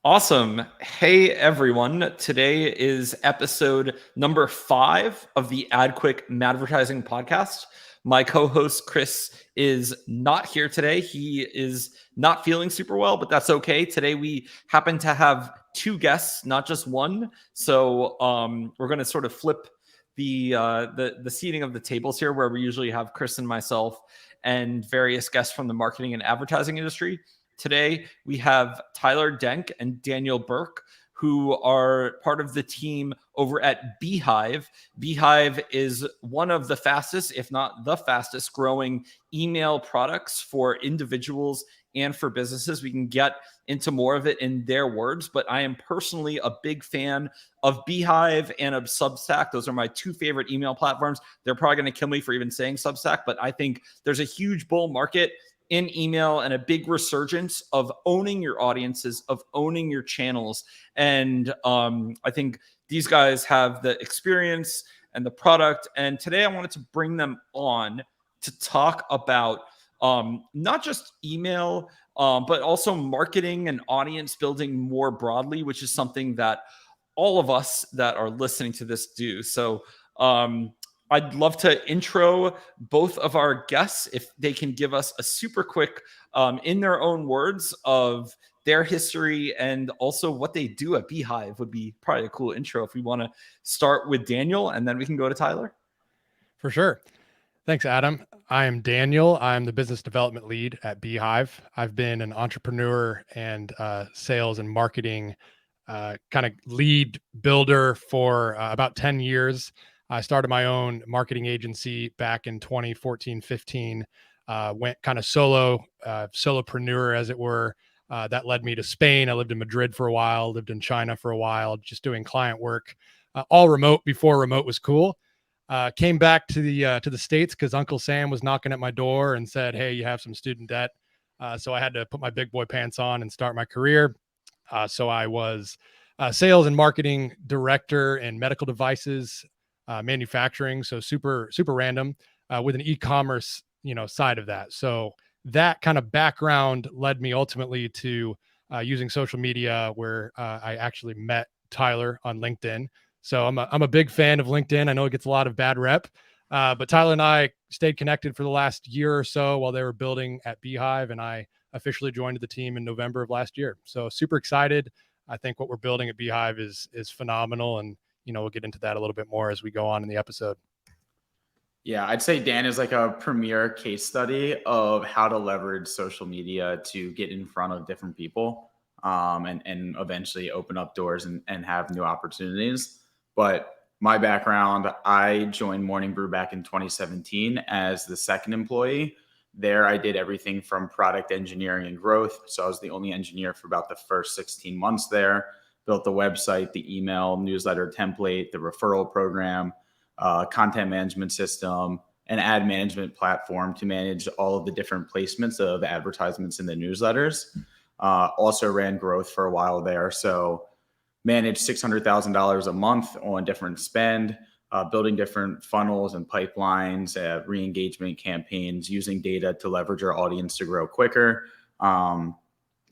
Awesome. Hey, everyone. Today is episode number 5 of the AdQuick Madvertising Podcast. My co-host Chris is not here today. He is not feeling super well, but that's okay. Today we happen to have 2 guests, not just one. So we're going to sort of flip the seating of the tables here, where we usually have Chris and myself and various guests from the marketing and advertising industry. Today, we have Tyler Denk and Daniel Berk, who are part of the team over at Beehiiv. Beehiiv is one of the fastest, if not the fastest, growing email products for individuals and for businesses. We can get into more of it in their words, but I am personally a big fan of Beehiiv and of Substack. Those are my 2 favorite email platforms. They're probably going to kill me for even saying Substack, but I think there's a huge bull market in email and a big resurgence of owning your audiences, of owning your channels. And I think these guys have the experience and the product. And today I wanted to bring them on to talk about not just email, but also marketing and audience building more broadly, which is something that all of us that are listening to this do. So I'd love to intro both of our guests if they can give us a super quick, in their own words, of their history and also what they do at Beehiiv. Would be probably a cool intro if we want to start with Daniel, and then we can go to Tyler. For sure. Thanks, Adam. I am Daniel. I'm the business development lead at Beehiiv. I've been an entrepreneur and sales and marketing kind of lead builder for about 10 years. I started my own marketing agency back in 2014, 15, went kind of solopreneur, as it were. That led me to Spain. I lived in Madrid for a while, lived in China for a while, just doing client work, all remote before remote was cool. Came back to the States because Uncle Sam was knocking at my door and said, "Hey, you have some student debt." So I had to put my big boy pants on and start my career. So I was sales and marketing director in medical devices, manufacturing. So super random with an e-commerce side of that. So that kind of background led me ultimately to using social media, where I actually met Tyler on LinkedIn. So I'm a big fan of LinkedIn. I know it gets a lot of bad rep, but Tyler and I stayed connected for the last year or so while they were building at Beehiiv, and I officially joined the team in November of last year. So super excited. I think what we're building at Beehiiv is phenomenal, and we'll get into that a little bit more as we go on in the episode. Yeah, I'd say Dan is like a premier case study of how to leverage social media to get in front of different people, and eventually open up doors and have new opportunities. But my background, I joined Morning Brew back in 2017 as the second employee. There, I did everything from product engineering and growth. So I was the only engineer for about the first 16 months there. Built the website, the email newsletter template, the referral program, content management system, an ad management platform to manage all of the different placements of advertisements in the newsletters. Also ran growth for a while there. So managed $600,000 a month on different spend, building different funnels and pipelines, re-engagement campaigns, using data to leverage our audience to grow quicker.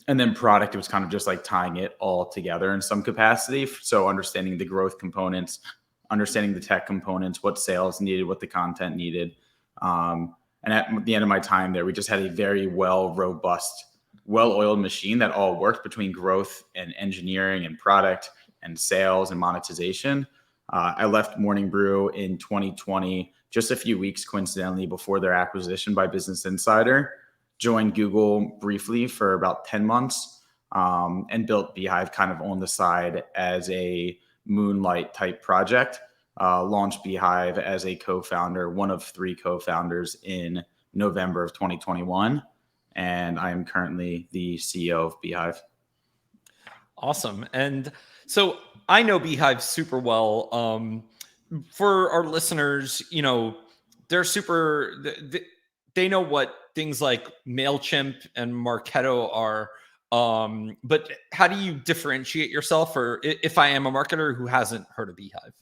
And then product, it was kind of just like tying it all together in some capacity. So understanding the growth components, understanding the tech components, what sales needed, what the content needed. And at the end of my time there, we just had a very robust, well-oiled machine that all worked between growth and engineering and product and sales and monetization. I left Morning Brew in 2020, just a few weeks coincidentally before their acquisition by Business Insider. Joined Google briefly for about 10 months, and built Beehiiv kind of on the side as a moonlight type project. Launched Beehiiv as a co-founder, one of 3 co-founders, in November of 2021. And I am currently the CEO of Beehiiv. Awesome. And so I know Beehiiv super well. For our listeners, they're super, they know what things like MailChimp and Marketo are. But how do you differentiate yourself, or if I am a marketer who hasn't heard of Beehiiv?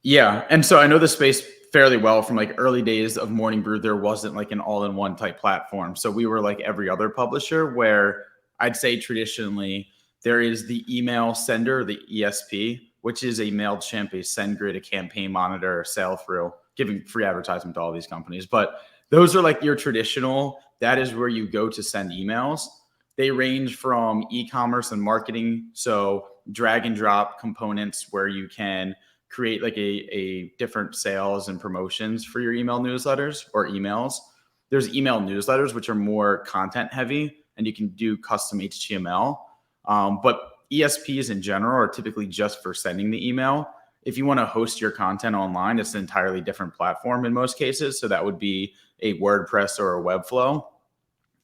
Yeah. And so I know the space fairly well from like early days of Morning Brew. There wasn't like an all-in-one type platform. So we were like every other publisher, where I'd say traditionally There is the email sender, the ESP, which is a MailChimp, a SendGrid, a campaign monitor, sale through, giving free advertisement to all these companies. But those are like your traditional, that is where you go to send emails. They range from e-commerce and marketing. So drag and drop components where you can create like a different sales and promotions for your email newsletters or emails. There's email newsletters, which are more content heavy, and you can do custom HTML. But ESPs in general are typically just for sending the email. If you want to host your content online, it's an entirely different platform in most cases. So that would be a WordPress or a Webflow.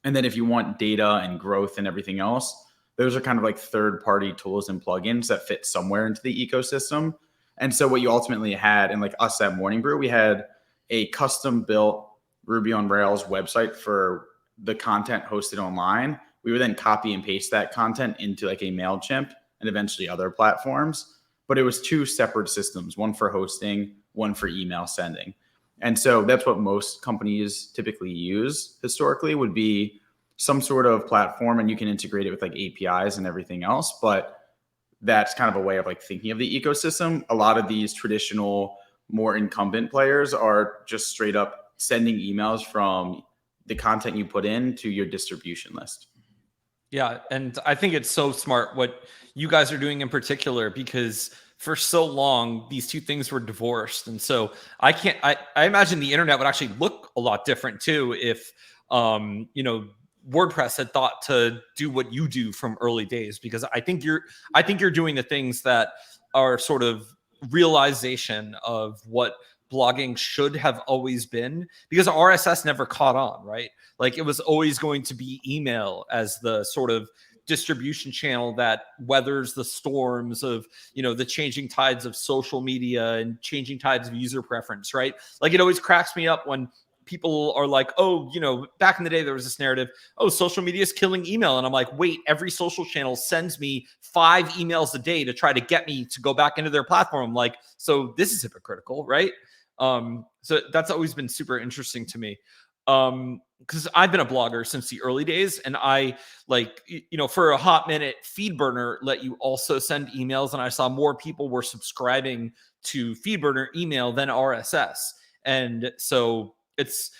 And then if you want data and growth and everything else, those are kind of like third-party tools and plugins that fit somewhere into the ecosystem. And so what you ultimately had, and like us at Morning Brew, we had a custom-built Ruby on Rails website for the content hosted online. We would then copy and paste that content into like a MailChimp and eventually other platforms. But it was two separate systems, one for hosting, one for email sending. And so that's what most companies typically use historically, would be some sort of platform, and you can integrate it with like APIs and everything else. But that's kind of a way of like thinking of the ecosystem. A lot of these traditional, more incumbent players are just straight up sending emails from the content you put in to your distribution list. Yeah. And I think it's so smart what you guys are doing in particular, because for so long, these two things were divorced. And so I imagine the internet would actually look a lot different too if, WordPress had thought to do what you do from early days, because I think you're doing the things that are sort of realization of what blogging should have always been, because RSS never caught on, right? Like it was always going to be email as the sort of distribution channel that weathers the storms of, the changing tides of social media and changing tides of user preference, right? Like it always cracks me up when people are like, oh, back in the day, there was this narrative, oh, social media is killing email. And I'm like, wait, every social channel sends me 5 emails a day to try to get me to go back into their platform. I'm like, so this is hypocritical, right? So that's always been super interesting to me. Because I've been a blogger since the early days, and I for a hot minute, FeedBurner let you also send emails, and I saw more people were subscribing to FeedBurner email than RSS. And so it's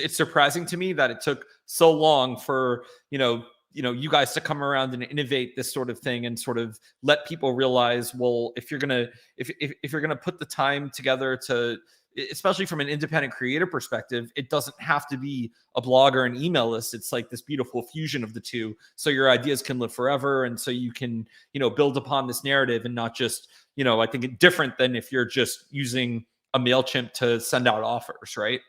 surprising to me that it took so long for you guys to come around and innovate this sort of thing and sort of let people realize, well, if you're gonna put the time together to, especially from an independent creator perspective, it doesn't have to be a blog or an email list. It's like this beautiful fusion of the two, so your ideas can live forever, and so you can build upon this narrative and not just I think it's different than if you're just using a MailChimp to send out offers, right?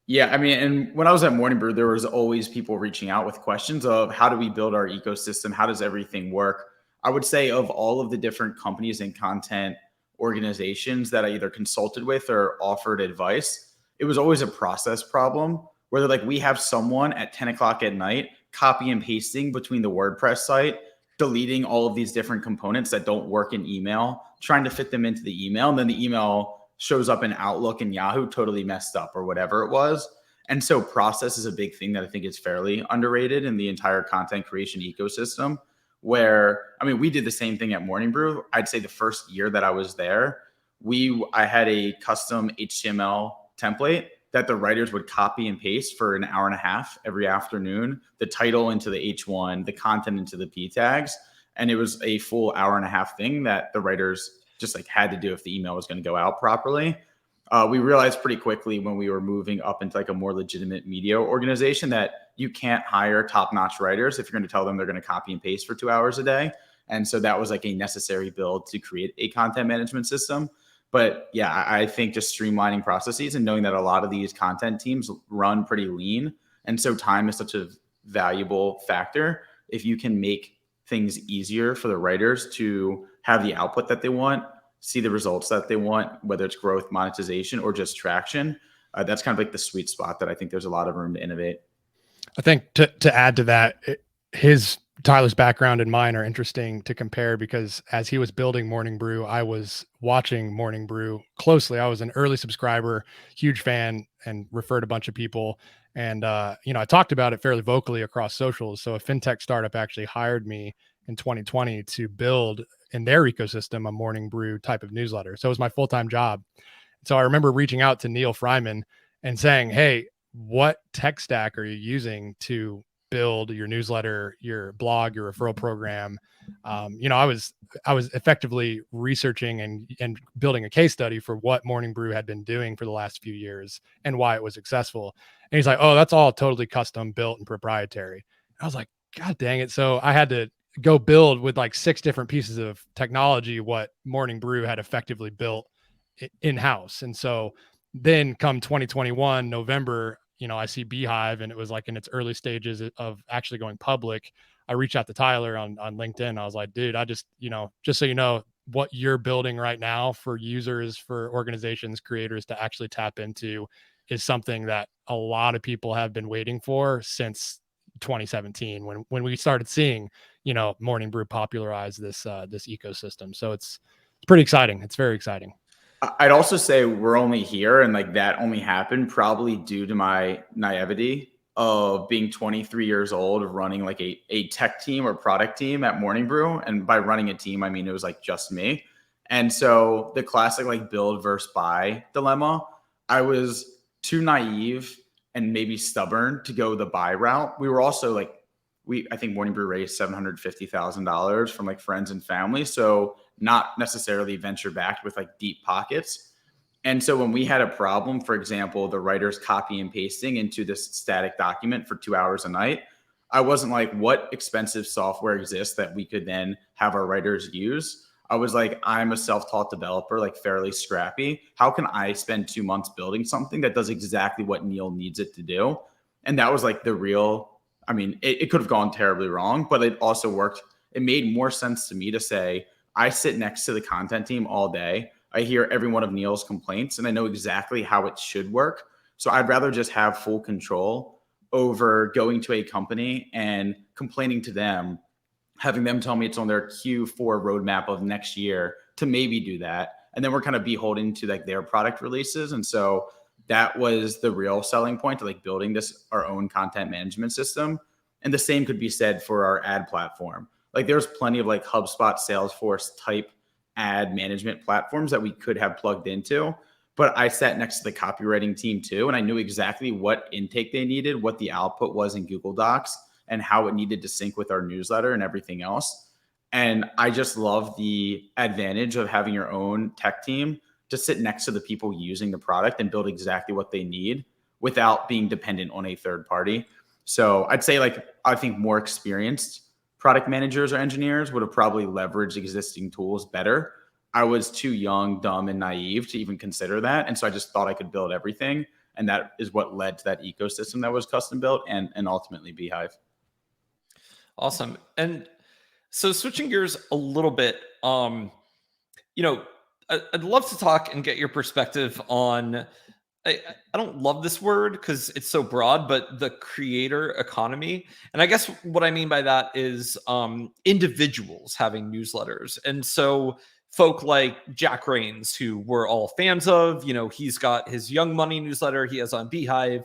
Yeah, I mean, and when I was at Morning Brew, there was always people reaching out with questions of how do we build our ecosystem? How does everything work? I would say of all of the different companies and content organizations that I either consulted with or offered advice, it was always a process problem where they're like, we have someone at 10 o'clock at night copy and pasting between the WordPress site, deleting all of these different components that don't work in email, trying to fit them into the email. And then the email shows up in Outlook and Yahoo totally messed up or whatever it was. And so process is a big thing that I think is fairly underrated in the entire content creation ecosystem, where, I mean, we did the same thing at Morning Brew. I'd say the first year that I was there, I had a custom HTML template that the writers would copy and paste for an hour and a half every afternoon, the title into the H1, the content into the P tags. And it was a full hour and a half thing that the writers just like had to do if the email was going to go out properly. We realized pretty quickly when we were moving up into like a more legitimate media organization that you can't hire top-notch writers if you're going to tell them they're going to copy and paste for 2 hours a day. And so that was like a necessary build to create a content management system. But yeah, I think just streamlining processes and knowing that a lot of these content teams run pretty lean. And so time is such a valuable factor. If you can make things easier for the writers to have the output that they want, see the results that they want, whether it's growth, monetization, or just traction, that's kind of like the sweet spot that I think there's a lot of room to innovate. I think to add to that, Tyler's background and mine are interesting to compare, because as he was building Morning Brew, I was watching Morning Brew closely. I was an early subscriber, huge fan, and referred a bunch of people. And, I talked about it fairly vocally across socials. So a fintech startup actually hired me in 2020 to build in their ecosystem a morning brew type of newsletter. So it was my full-time job. So I remember reaching out to Neil Fryman and saying, hey, what tech stack are you using to build your newsletter, your blog, your referral program? I was effectively researching and building a case study for what Morning Brew had been doing for the last few years and why it was successful. And he's like, oh, that's all totally custom built and proprietary. I was like, God dang it. So I had to go build with like 6 different pieces of technology what Morning Brew had effectively built in-house. And so then come 2021 November, I see Beehiiv, and it was like in its early stages of actually going public. I reached out to Tyler on LinkedIn. I was like, dude, I just so you know, what you're building right now for users, for organizations, creators to actually tap into is something that a lot of people have been waiting for since 2017 when we started seeing, Morning Brew popularize this ecosystem. So it's pretty exciting. It's very exciting. I'd also say we're only here, and like that only happened probably due to my naivety of being 23 years old, of running like a tech team or product team at Morning Brew. And by running a team, I mean it was like just me. And so the classic like build versus buy dilemma, I was too naive and maybe stubborn to go the buy route. We were also like, I think Morning Brew raised $750,000 from like friends and family. So not necessarily venture backed with like deep pockets. And so when we had a problem, for example, the writers copy and pasting into this static document for 2 hours a night, I wasn't like, what expensive software exists that we could then have our writers use? I was like, I'm a self-taught developer, like fairly scrappy. How can I spend 2 months building something that does exactly what Neil needs it to do? And that was like the real, I mean, it could have gone terribly wrong, but it also worked. It made more sense to me to say, I sit next to the content team all day. I hear every one of Neil's complaints and I know exactly how it should work. So I'd rather just have full control over going to a company and complaining to them, having them tell me it's on their Q4 roadmap of next year to maybe do that. And then we're kind of beholden to like their product releases. And so that was the real selling point to like building this, our own content management system. And the same could be said for our ad platform. Like there's plenty of like HubSpot, Salesforce type ad management platforms that we could have plugged into, but I sat next to the copywriting team too. And I knew exactly what intake they needed, what the output was in Google Docs, and how it needed to sync with our newsletter and everything else. And I just love the advantage of having your own tech team to sit next to the people using the product and build exactly what they need without being dependent on a third party. So I'd say like, I think more experienced product managers or engineers would have probably leveraged existing tools better. I was too young, dumb, and naive to even consider that. And so I just thought I could build everything. And that is what led to that ecosystem that was custom built and ultimately Beehiiv. Awesome. And so switching gears a little bit, I'd love to talk and get your perspective on, I don't love this word because it's so broad, but the creator economy. And I guess what I mean by that is individuals having newsletters. And so folk like Jack Rains, who we're all fans of, he's got his Young Money newsletter he has on Beehiiv,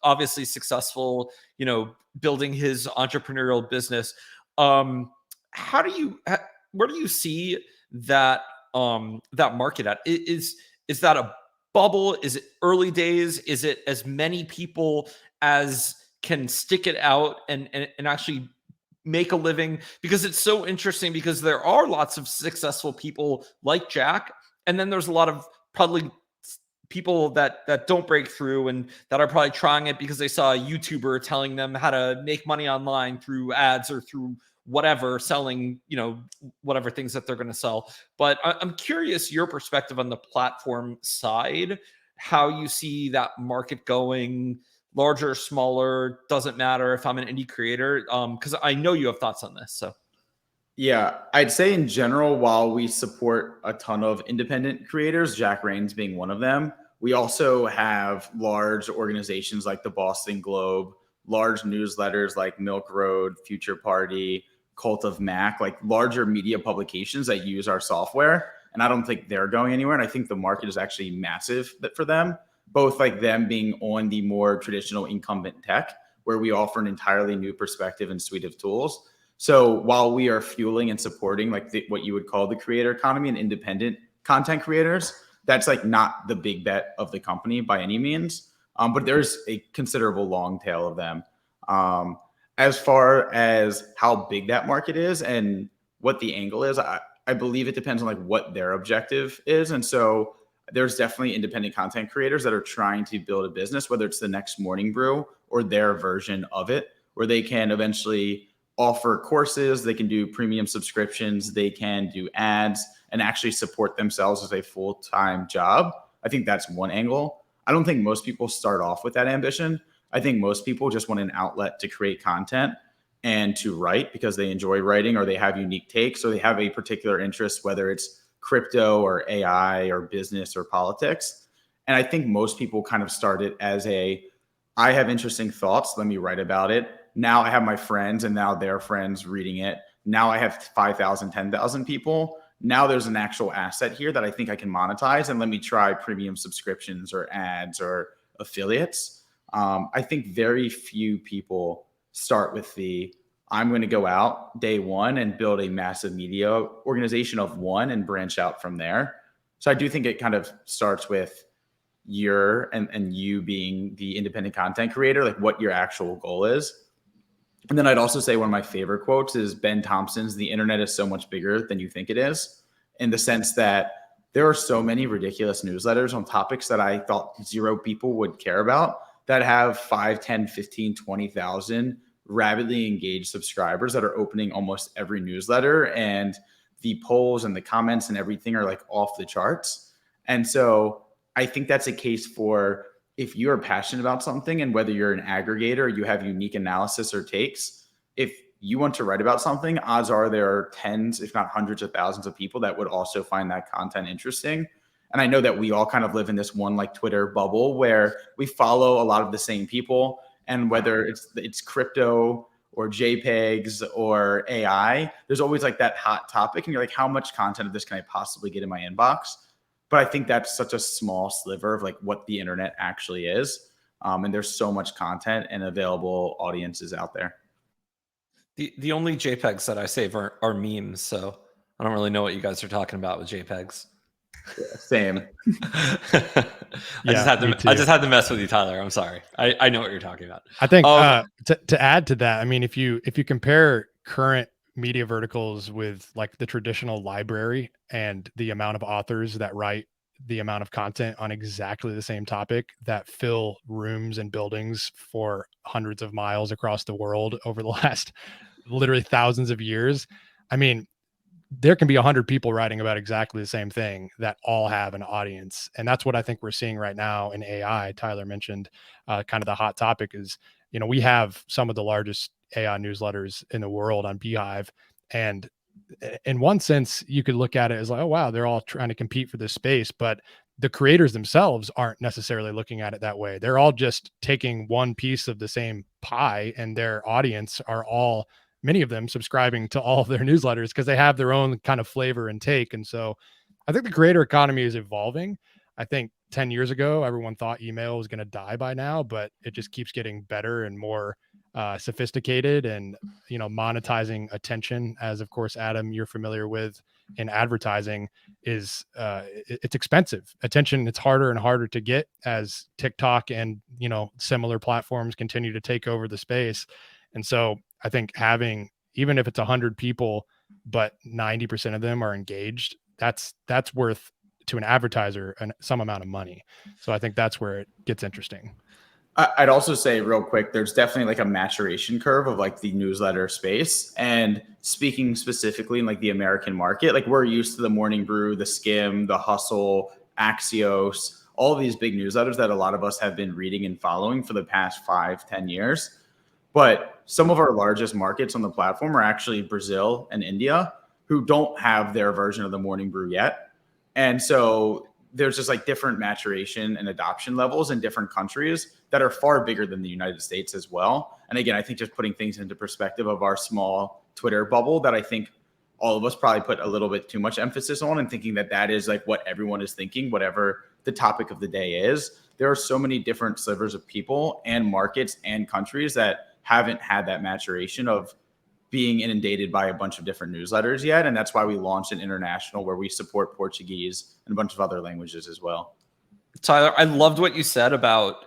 obviously successful, building his entrepreneurial business. Where do you see that that market at? Is that a bubble? Is it early days? Is it as many people as can stick it out and actually make a living? Because it's so interesting, because there are lots of successful people like Jack, and then there's a lot of probably people that don't break through and that are probably trying it because they saw a YouTuber telling them how to make money online through ads or through whatever, selling, whatever things that they're going to sell. But I'm curious your perspective on the platform side, how you see that market going, larger, smaller, doesn't matter if I'm an indie creator, because I know you have thoughts on this. So yeah, I'd say in general, while we support a ton of independent creators, Jack Rains being one of them, we also have large organizations like the Boston Globe, large newsletters like Milk Road, Future Party, Cult of Mac, like larger media publications that use our software. And I don't think they're going anywhere. And I think the market is actually massive for them, both like them being on the more traditional incumbent tech, where we offer an entirely new perspective and suite of tools. So while we are fueling and supporting like what you would call the creator economy and independent content creators, that's like not the big bet of the company by any means. But there's a considerable long tail of them. As far as how big that market is and what the angle is, I believe it depends on like what their objective is. And so there's definitely independent content creators that are trying to build a business, whether it's the next morning brew or their version of it, where they can eventually offer courses, they can do premium subscriptions, they can do ads and actually support themselves as a full-time job. I think that's one angle. I don't think most people start off with that ambition. I think most people just want an outlet to create content and to write because they enjoy writing or they have unique takes or they have a particular interest, whether it's crypto or AI or business or politics. And I think most people kind of start it as I have interesting thoughts, let me write about it. Now I have my friends and now their friends reading it. Now I have 5,000, 10,000 people. Now there's an actual asset here that I think I can monetize and let me try premium subscriptions or ads or affiliates. I think very few people start with I'm going to go out day one and build a massive media organization of one and branch out from there. So I do think it kind of starts with and you being the independent content creator, like what your actual goal is. And then I'd also say one of my favorite quotes is Ben Thompson's, "The internet is so much bigger than you think it is," in the sense that there are so many ridiculous newsletters on topics that I thought 0 people would care about that have 5, 10, 15, 20,000 rapidly engaged subscribers that are opening almost every newsletter. And the polls and the comments and everything are like off the charts. And so I think that's a case for if you're passionate about something and whether you're an aggregator or you have unique analysis or takes, if you want to write about something, odds are there are tens, if not hundreds of thousands of people that would also find that content interesting. And I know that we all kind of live in this one like Twitter bubble where we follow a lot of the same people. And whether it's crypto or JPEGs or AI, there's always like that hot topic. And you're like, how much content of this can I possibly get in my inbox? But I think that's such a small sliver of like what the internet actually is. And there's so much content and available audiences out there. The only JPEGs that I save are memes. So I don't really know what you guys are talking about with JPEGs. Yeah, same. I just had to mess with you, Tyler. I'm sorry. I know what you're talking about. I think to add to that, I mean, if you compare current media verticals with like the traditional library and the amount of authors that write the amount of content on exactly the same topic that fill rooms and buildings for hundreds of miles across the world over the last literally thousands of years. I mean, there can be 100 people writing about exactly the same thing that all have an audience. And that's what I think we're seeing right now in AI. Tyler mentioned kind of the hot topic is, we have some of the largest AI newsletters in the world on Beehiiv. And in one sense, you could look at it as like, oh, wow, they're all trying to compete for this space. But the creators themselves aren't necessarily looking at it that way. They're all just taking one piece of the same pie, and their audience are all, many of them, subscribing to all of their newsletters because they have their own kind of flavor and take. And so I think the creator economy is evolving. I think 10 years ago, everyone thought email was going to die by now, but it just keeps getting better and more sophisticated. And, monetizing attention, as of course, Adam, you're familiar with in advertising, is it's expensive. Attention, it's harder and harder to get as TikTok and, similar platforms continue to take over the space. And so I think having, even if it's 100 people, but 90% of them are engaged, that's worth to an advertiser some amount of money. So I think that's where it gets interesting. I'd also say real quick, there's definitely like a maturation curve of like the newsletter space. And speaking specifically in like the American market, like we're used to the Morning Brew, the Skim, the Hustle, Axios, all of these big newsletters that a lot of us have been reading and following for the past 5-10 years. But some of our largest markets on the platform are actually Brazil and India, who don't have their version of the Morning Brew yet. And so there's just like different maturation and adoption levels in different countries that are far bigger than the United States as well. And again, I think just putting things into perspective of our small Twitter bubble that I think all of us probably put a little bit too much emphasis on and thinking that is like what everyone is thinking, whatever the topic of the day is. There are so many different slivers of people and markets and countries that haven't had that maturation of being inundated by a bunch of different newsletters yet. And that's why we launched an international where we support Portuguese and a bunch of other languages as well. Tyler, I loved what you said about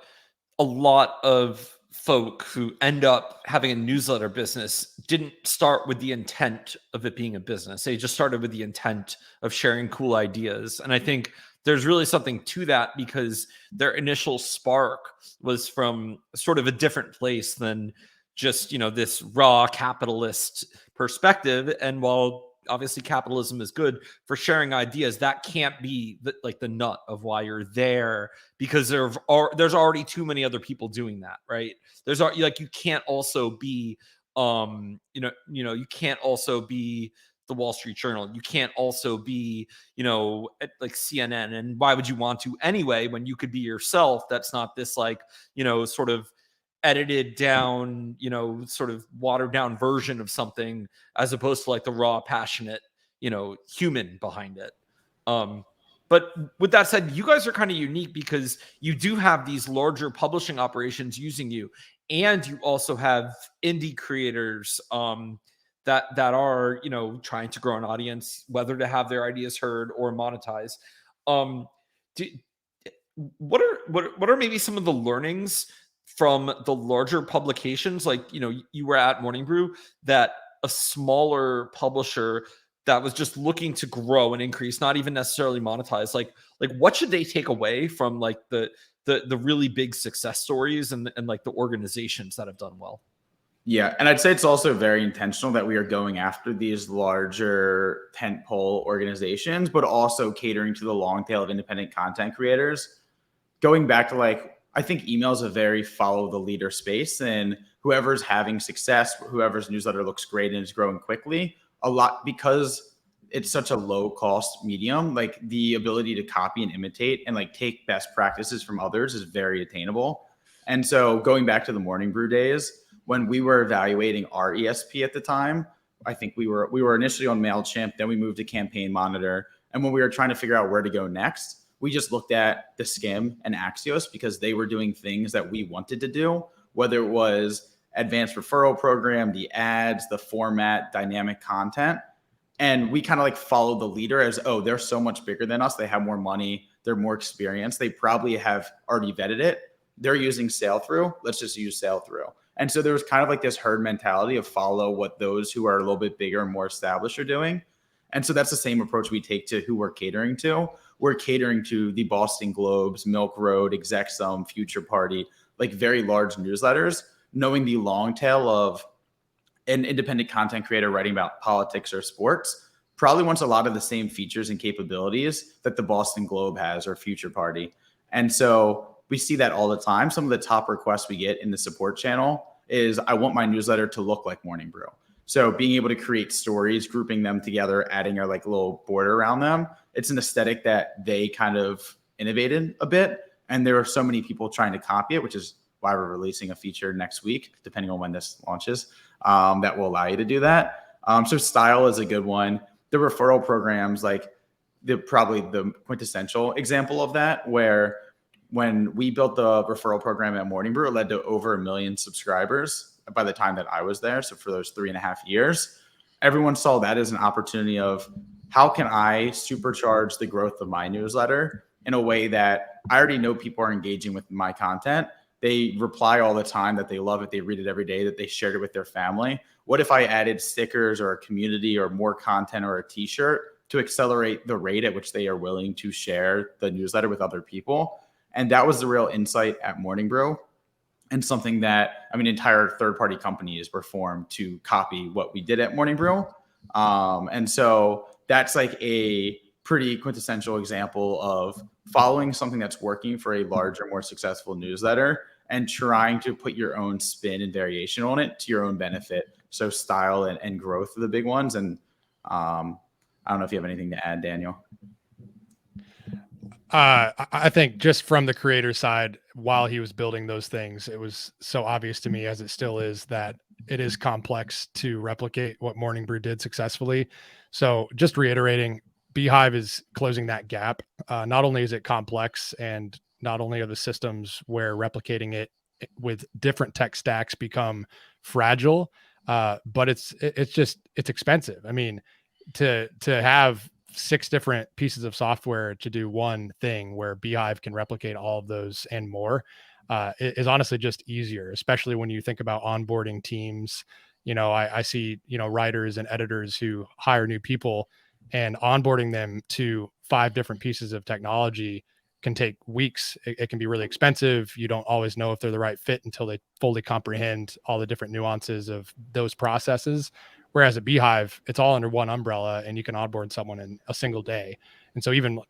a lot of folk who end up having a newsletter business didn't start with the intent of it being a business. They just started with the intent of sharing cool ideas. And I think there's really something to that because their initial spark was from sort of a different place than just, this raw capitalist perspective. And while obviously capitalism is good for sharing ideas, that can't be the nut of why you're there, because there's already too many other people doing that, right? You can't also be you can't also be the Wall Street Journal. You can't also be like CNN. And why would you want to anyway when you could be yourself? That's not this sort of edited down, sort of watered down version of something, as opposed to like the raw, passionate, human behind it. But with that said, you guys are kind of unique because you do have these larger publishing operations using you, and you also have indie creators that are trying to grow an audience, whether to have their ideas heard or monetize. What are maybe some of the learnings from the larger publications? Like, you were at Morning Brew, that a smaller publisher that was just looking to grow and increase, not even necessarily monetize, like what should they take away from like the really big success stories and like the organizations that have done well? Yeah. And I'd say it's also very intentional that we are going after these larger tentpole organizations, but also catering to the long tail of independent content creators. Going back to I think email is a very follow the leader space, and whoever's having success, whoever's newsletter looks great and is growing quickly, a lot, because it's such a low cost medium, like the ability to copy and imitate and take best practices from others is very attainable. And so going back to the Morning Brew days, when we were evaluating our ESP at the time, I think we were initially on MailChimp, then we moved to Campaign Monitor. And when we were trying to figure out where to go next, we just looked at the Skim and Axios because they were doing things that we wanted to do, whether it was advanced referral program, the ads, the format, dynamic content. And we kind of followed the leader as, oh, they're so much bigger than us. They have more money. They're more experienced. They probably have already vetted it. They're using sail through. Let's just use sail through. And so there was kind of this herd mentality of follow what those who are a little bit bigger and more established are doing. And so that's the same approach we take to who we're catering to. We're catering to the Boston Globes, Milk Road, Execsum, Future Party, very large newsletters, knowing the long tail of an independent content creator writing about politics or sports probably wants a lot of the same features and capabilities that the Boston Globe has or Future Party. And so we see that all the time. Some of the top requests we get in the support channel is, I want my newsletter to look like Morning Brew. So being able to create stories, grouping them together, adding a little border around them, it's an aesthetic that they kind of innovated a bit. And there are so many people trying to copy it, which is why we're releasing a feature next week, depending on when this launches, that will allow you to do that. So style is a good one. The referral programs, probably the quintessential example of that, where when we built the referral program at Morning Brew, it led to over 1 million subscribers by the time that I was there. So for those 3.5 years, everyone saw that as an opportunity of, how can I supercharge the growth of my newsletter in a way that I already know people are engaging with my content. They reply all the time that they love it. They read it every day, that they shared it with their family. What if I added stickers or a community or more content or a t-shirt to accelerate the rate at which they are willing to share the newsletter with other people? And that was the real insight at Morning Brew, and something that, entire third-party companies were formed to copy what we did at Morning Brew. And so that's a pretty quintessential example of following something that's working for a larger, more successful newsletter and trying to put your own spin and variation on it to your own benefit. So style and growth are the big ones. And I don't know if you have anything to add, Daniel. I think just from the creator side, while he was building those things, it was so obvious to me, as it still is, that it is complex to replicate what Morning Brew did successfully. So just reiterating, Beehiiv is closing that gap. Not only is it complex, and not only are the systems where replicating it with different tech stacks become fragile, But it's expensive. I mean, to have 6 different pieces of software to do one thing where Beehiiv can replicate all of those and more is honestly just easier, especially when you think about onboarding teams. I see, writers and editors who hire new people, and onboarding them to 5 different pieces of technology can take weeks. It can be really expensive. You don't always know if they're the right fit until they fully comprehend all the different nuances of those processes. Whereas at Beehiiv, it's all under one umbrella, and you can onboard someone in a single day. And so even,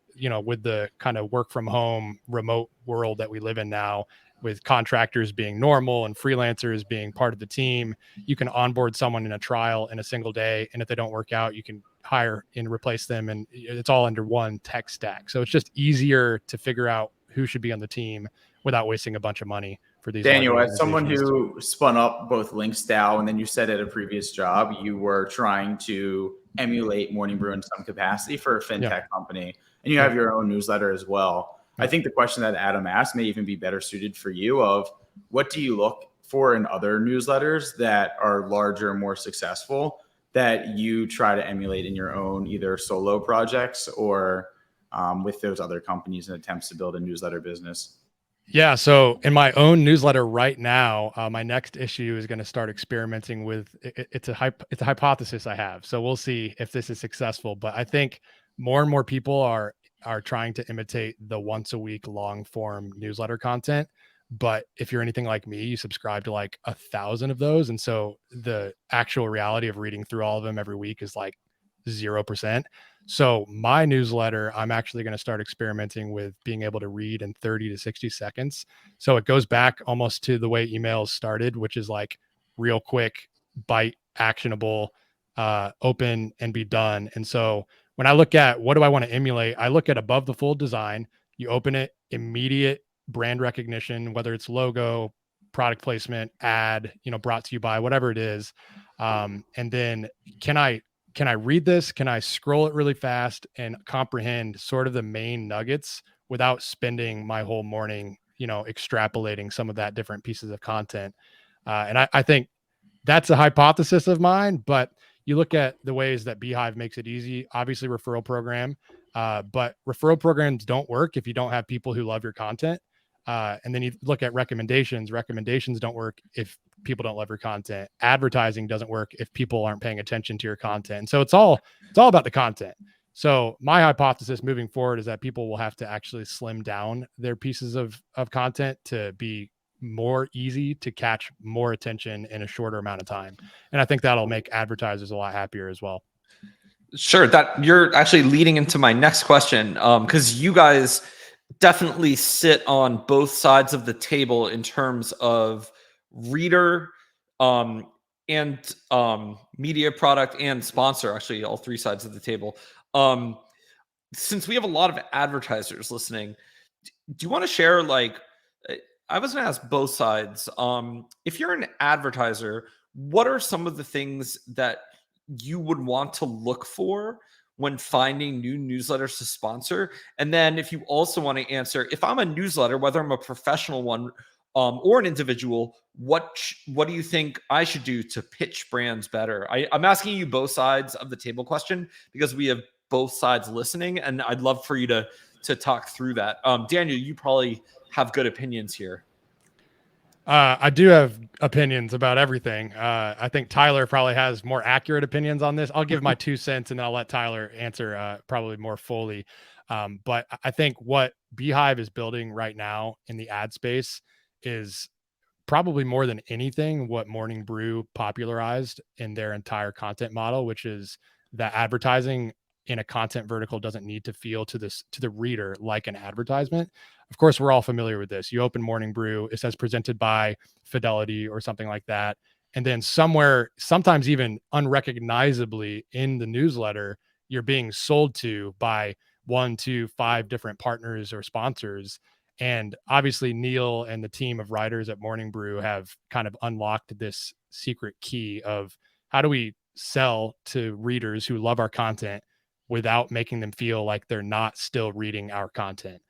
with the kind of work from home remote world that we live in now, with contractors being normal and freelancers being part of the team, you can onboard someone in a trial in a single day. And if they don't work out, you can hire and replace them. And it's all under one tech stack. So it's just easier to figure out who should be on the team without wasting a bunch of money for these. Daniel, as someone who spun up both LinksDAO, and then you said at a previous job, you were trying to emulate Morning Brew in some capacity for a fintech company, and you have your own newsletter as well. I think the question that Adam asked may even be better suited for you of what do you look for in other newsletters that are larger, more successful, that you try to emulate in your own either solo projects or with those other companies and attempts to build a newsletter business? Yeah. So in my own newsletter right now, my next issue is going to start experimenting with it's a hypothesis I have. So we'll see if this is successful. But I think more and more people are trying to imitate the once a week long form newsletter content. But if you're anything like me, you subscribe to like 1,000 of those. And so the actual reality of reading through all of them every week is like 0%. So my newsletter, I'm actually going to start experimenting with being able to read in 30 to 60 seconds. So it goes back almost to the way emails started, which is like real quick, bite, actionable, open and be done. And so when I look at what do I want to emulate, I look at above the fold design. You open it, immediate brand recognition, whether it's logo, product placement, ad, brought to you by, whatever it is. And then can I read this? Can I scroll it really fast and comprehend sort of the main nuggets without spending my whole morning, extrapolating some of that different pieces of content? And I think that's a hypothesis of mine, but you look at the ways that Beehiiv makes it easy, obviously referral program, but referral programs don't work if you don't have people who love your content. And then you look at recommendations. Recommendations don't work if people don't love your content. Advertising doesn't work if people aren't paying attention to your content. And so it's all about the content. So my hypothesis moving forward is that people will have to actually slim down their pieces of content to be more easy to catch more attention in a shorter amount of time. And I think that'll make advertisers a lot happier as well. Sure. That you're actually leading into my next question. Because you guys definitely sit on both sides of the table in terms of reader and media product and sponsor, actually all 3 sides of the table. Since we have a lot of advertisers listening, do you want to share, like, I was going to ask both sides. If you're an advertiser, what are some of the things that you would want to look for when finding new newsletters to sponsor? And then if you also want to answer, if I'm a newsletter, whether I'm a professional one or an individual, what do you think I should do to pitch brands better? I'm asking you both sides of the table question because we have both sides listening, and I'd love for you to talk through that. Daniel, you probably have good opinions here. I do have opinions about everything. I think Tyler probably has more accurate opinions on this. I'll give my 2 cents and then I'll let Tyler answer probably more fully. But I think what Beehiiv is building right now in the ad space is probably more than anything what Morning Brew popularized in their entire content model, which is that advertising in a content vertical doesn't need to feel to the reader like an advertisement. Of course, we're all familiar with this. You open Morning Brew, it says presented by Fidelity or something like that. And then somewhere, sometimes even unrecognizably in the newsletter, you're being sold to by 1 to 5 different partners or sponsors. And obviously Neil and the team of writers at Morning Brew have kind of unlocked this secret key of how do we sell to readers who love our content without making them feel like they're not still reading our content.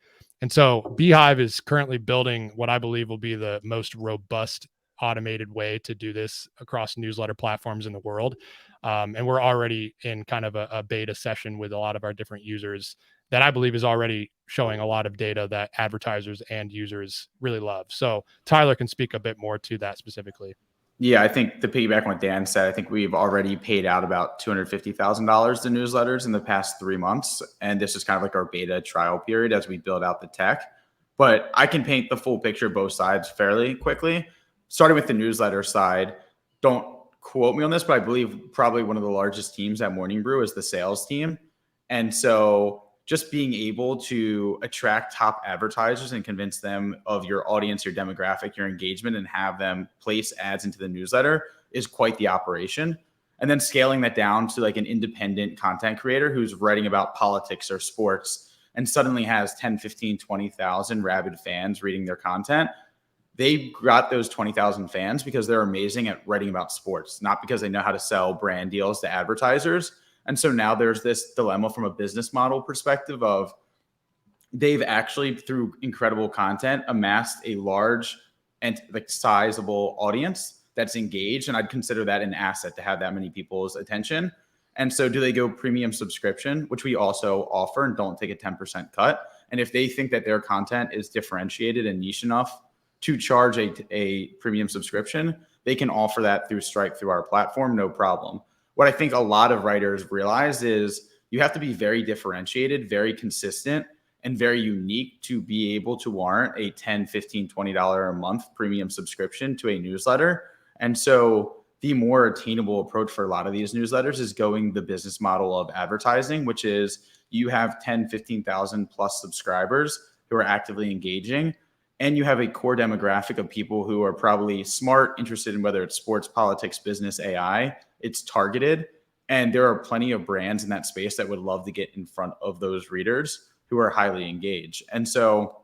And so Beehiiv is currently building what I believe will be the most robust automated way to do this across newsletter platforms in the world. And we're already in kind of a beta session with a lot of our different users that I believe is already showing a lot of data that advertisers and users really love. So Tyler can speak a bit more to that specifically. Yeah, I think to piggyback on what Dan said, I think we've already paid out about $250,000 to newsletters in the past 3 months. And this is kind of like our beta trial period as we build out the tech. But I can paint the full picture of both sides fairly quickly. Starting with the newsletter side, don't quote me on this, but I believe probably one of the largest teams at Morning Brew is the sales team. And so just being able to attract top advertisers and convince them of your audience, your demographic, your engagement, and have them place ads into the newsletter is quite the operation. And then scaling that down to like an independent content creator who's writing about politics or sports and suddenly has 10, 15, 20,000 rabid fans reading their content. They got those 20,000 fans because they're amazing at writing about sports, not because they know how to sell brand deals to advertisers. And so now there's this dilemma from a business model perspective of they've actually, through incredible content, amassed a large and like sizable audience that's engaged. And I'd consider that an asset to have that many people's attention. And so do they go premium subscription, which we also offer and don't take a 10% cut? And if they think that their content is differentiated and niche enough to charge a premium subscription, they can offer that through Stripe, through our platform, no problem. What I think a lot of writers realize is you have to be very differentiated, very consistent, and very unique to be able to warrant a $10, $15, $20 a month premium subscription to a newsletter. And so the more attainable approach for a lot of these newsletters is going the business model of advertising, which is you have 10, 15,000 plus subscribers who are actively engaging. And you have a core demographic of people who are probably smart, interested in whether it's sports, politics, business, AI. It's targeted. And there are plenty of brands in that space that would love to get in front of those readers who are highly engaged. And so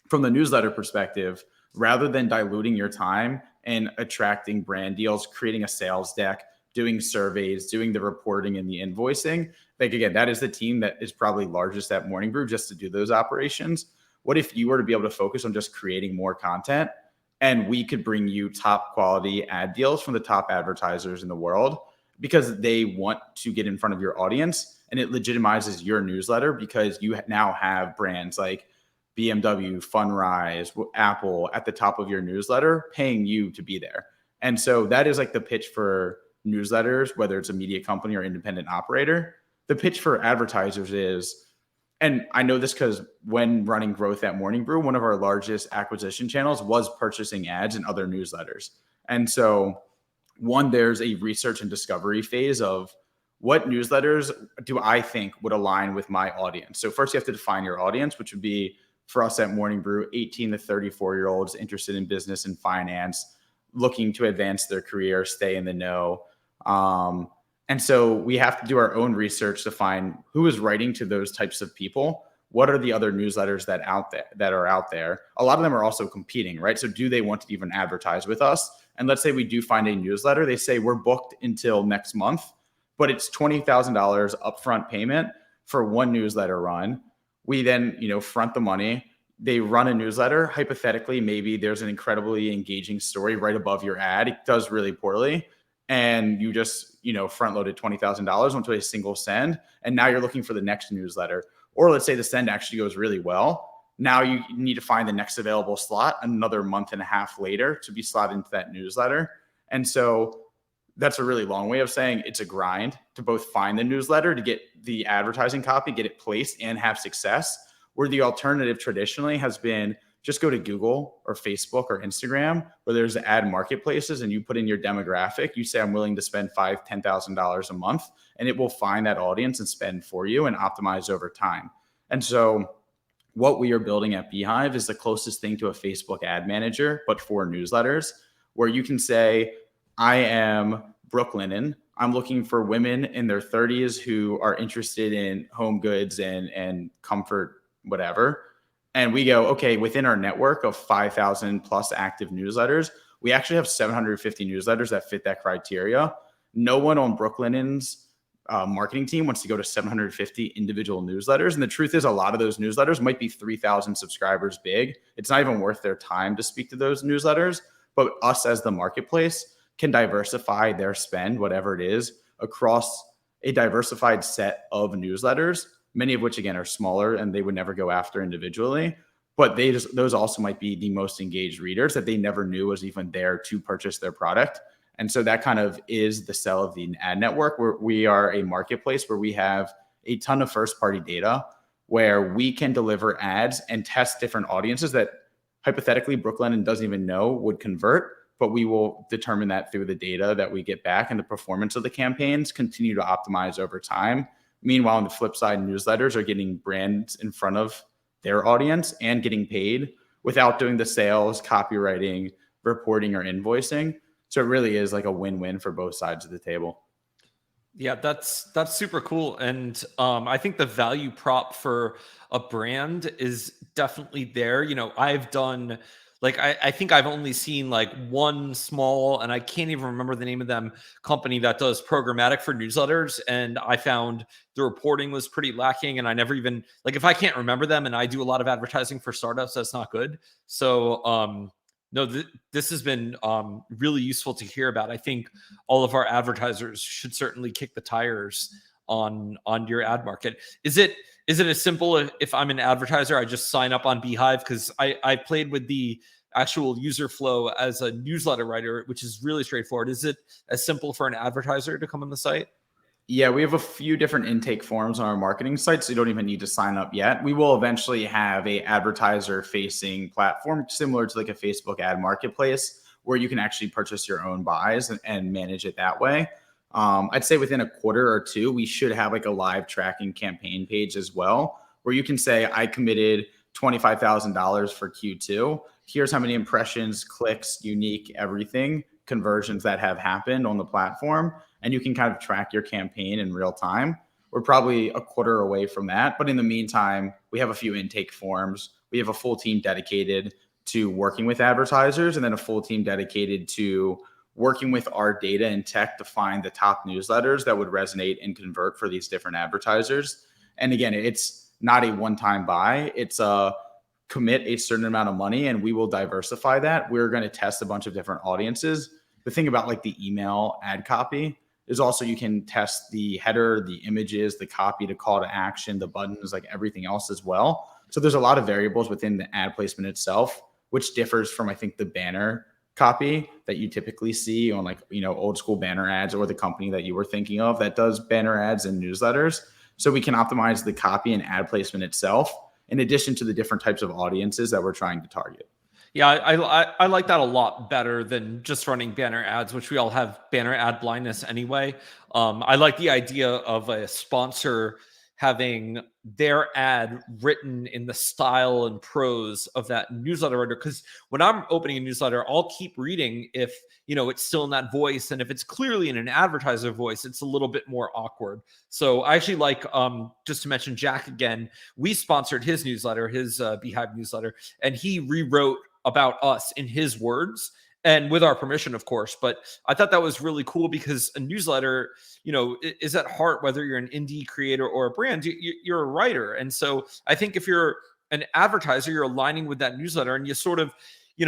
from the newsletter perspective, rather than diluting your time and attracting brand deals, creating a sales deck, doing surveys, doing the reporting and the invoicing, like again, that is the team that is probably largest at Morning Brew just to do those operations. What if you were to be able to focus on just creating more content and we could bring you top quality ad deals from the top advertisers in the world because they want to get in front of your audience, and it legitimizes your newsletter because you now have brands like BMW, Funrise, Apple at the top of your newsletter paying you to be there. And so that is like the pitch for newsletters, whether it's a media company or independent operator. The pitch for advertisers is, and I know this because when running growth at Morning Brew, one of our largest acquisition channels was purchasing ads in other newsletters. And so one, there's a research and discovery phase of what newsletters do I think would align with my audience. So first you have to define your audience, which would be for us at Morning Brew, 18 to 34-year-olds interested in business and finance, looking to advance their career, stay in the know. And so we have to do our own research to find who is writing to those types of people. What are the other newsletters that are out there? A lot of them are also competing, right? So do they want to even advertise with us? And let's say we do find a newsletter. They say we're booked until next month, but it's $20,000 upfront payment for one newsletter run. We then, front the money. They run a newsletter. Hypothetically, maybe there's an incredibly engaging story right above your ad. It does really poorly. And you just, front loaded $20,000 onto a single send. And now you're looking for the next newsletter. Or let's say the send actually goes really well. Now you need to find the next available slot another month and a half later to be slotted into that newsletter. And so that's a really long way of saying it's a grind to both find the newsletter, to get the advertising copy, get it placed, and have success. Where the alternative traditionally has been just go to Google or Facebook or Instagram where there's ad marketplaces and you put in your demographic. You say, I'm willing to spend $5,000, $10,000 a month, and it will find that audience and spend for you and optimize over time. And so what we are building at Beehiiv is the closest thing to a Facebook ad manager, but for newsletters, where you can say, I am Brooklinen. I'm looking for women in their 30s who are interested in home goods and comfort, whatever. And we go, okay, within our network of 5,000 plus active newsletters, we actually have 750 newsletters that fit that criteria. No one on Brooklinen's marketing team wants to go to 750 individual newsletters. And the truth is, a lot of those newsletters might be 3,000 subscribers big. It's not even worth their time to speak to those newsletters. but us as the marketplace can diversify their spend, whatever it is, across a diversified set of newsletters, many of which again are smaller and they would never go after individually. But those also might be the most engaged readers that they never knew was even there to purchase their product. And so that kind of is the sell of the ad network, where we are a marketplace where we have a ton of first party data where we can deliver ads and test different audiences that hypothetically Brooklyn doesn't even know would convert, but we will determine that through the data that we get back, and the performance of the campaigns continue to optimize over time. Meanwhile, on the flip side, newsletters are getting brands in front of their audience and getting paid without doing the sales, copywriting, reporting, or invoicing. So it really is like a win-win for both sides of the table. Yeah, that's super cool. And I think the value prop for a brand is definitely there. I've done I think I've only seen like one small, and I can't even remember the name of them, company that does programmatic for newsletters. And I found the reporting was pretty lacking. And I never even, if I can't remember them, and I do a lot of advertising for startups, that's not good. So, no, this has been really useful to hear about. I think all of our advertisers should certainly kick the tires on your ad market. Is it as simple if I'm an advertiser, I just sign up on Beehiiv? Because I played with the actual user flow as a newsletter writer, which is really straightforward. Is it as simple for an advertiser to come on the site? Yeah, we have a few different intake forms on our marketing site, so you don't even need to sign up yet. We will eventually have a advertiser-facing platform similar to like a Facebook ad marketplace where you can actually purchase your own buys and manage it that way. I'd say within a quarter or two, we should have like a live tracking campaign page as well, where you can say, I committed $25,000 for Q2. Here's how many impressions, clicks, unique, everything, conversions that have happened on the platform. And you can kind of track your campaign in real time. We're probably a quarter away from that. But in the meantime, we have a few intake forms. We have a full team dedicated to working with advertisers, and then a full team dedicated to working with our data and tech to find the top newsletters that would resonate and convert for these different advertisers. And again, it's not a one-time buy. It's a commit a certain amount of money and we will diversify that. We're going to test a bunch of different audiences. The thing about like the email ad copy is also you can test the header, the images, the copy, the call to action, the buttons, like everything else as well. So there's a lot of variables within the ad placement itself, which differs from, I think, the banner copy that you typically see on like, old school banner ads, or the company that you were thinking of that does banner ads and newsletters. So we can optimize the copy and ad placement itself, in addition to the different types of audiences that we're trying to target. Yeah, I like that a lot better than just running banner ads, which we all have banner ad blindness anyway. I like the idea of a sponsor having their ad written in the style and prose of that newsletter writer. Because when I'm opening a newsletter, I'll keep reading if it's still in that voice, and if it's clearly in an advertiser voice, it's a little bit more awkward. So I actually like, just to mention Jack again, we sponsored his newsletter, his Beehiiv newsletter, and he rewrote about us in his words, and with our permission, of course. But I thought that was really cool, because a newsletter, is at heart, whether you're an indie creator or a brand, you're a writer. And so I think if you're an advertiser, you're aligning with that newsletter, and you sort of, you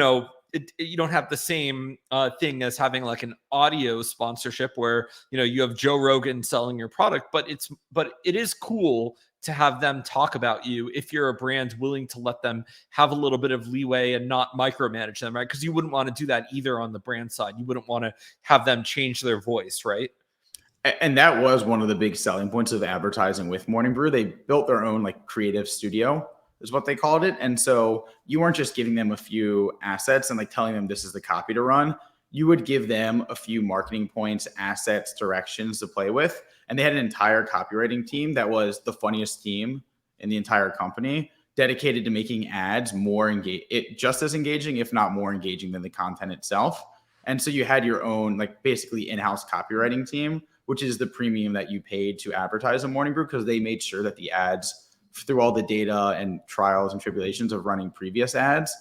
don't have the same thing as having like an audio sponsorship where, you have Joe Rogan selling your product, but it is cool to have them talk about you if you're a brand willing to let them have a little bit of leeway and not micromanage them, right? Because you wouldn't want to do that either on the brand side. You wouldn't want to have them change their voice, right? And that was one of the big selling points of advertising with Morning Brew. They built their own like creative studio, is what they called it. And so you weren't just giving them a few assets and like telling them this is the copy to run. You would give them a few marketing points, assets, directions to play with. And they had an entire copywriting team that was the funniest team in the entire company, dedicated to making ads more just as engaging, if not more engaging than the content itself. And so you had your own like basically in-house copywriting team, which is the premium that you paid to advertise on Morning Brew, because they made sure that the ads, through all the data and trials and tribulations of running previous ads,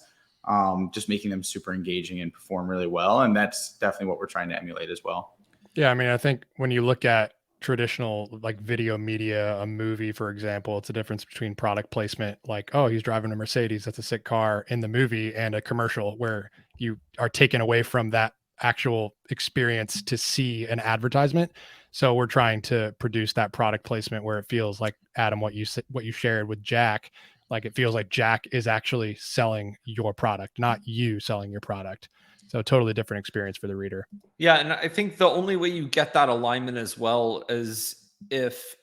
just making them super engaging and perform really well. And that's definitely what we're trying to emulate as well. Yeah, I mean, I think when you look at traditional like video media, a movie, for example, it's a difference between product placement, like, oh, he's driving a Mercedes, that's a sick car in the movie, and a commercial where you are taken away from that actual experience to see an advertisement. So we're trying to produce that product placement where it feels like, Adam, what you shared with Jack, like it feels like Jack is actually selling your product, not you selling your product. So totally different experience for the reader. Yeah, and I think the only way you get that alignment as well is if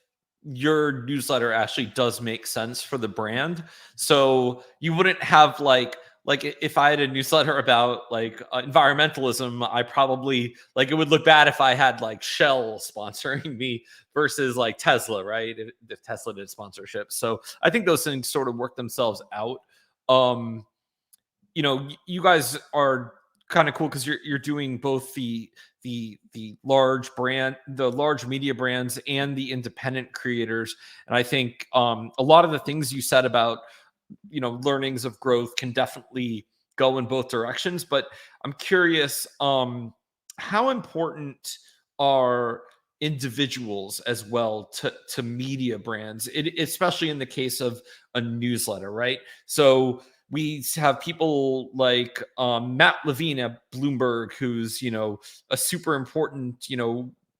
your newsletter actually does make sense for the brand. So you wouldn't have like if I had a newsletter about like environmentalism, I probably like it would look bad if I had like Shell sponsoring me versus like Tesla, right? If Tesla did sponsorship. So I think those things sort of work themselves out. Um, you guys are kind of cool because you're doing both the large brand, the large media brands, and the independent creators. And I think a lot of the things you said about learnings of growth can definitely go in both directions. But I'm curious, how important are individuals as well to media brands, especially in the case of a newsletter, right? So we have people like Matt Levine at Bloomberg, who's a super important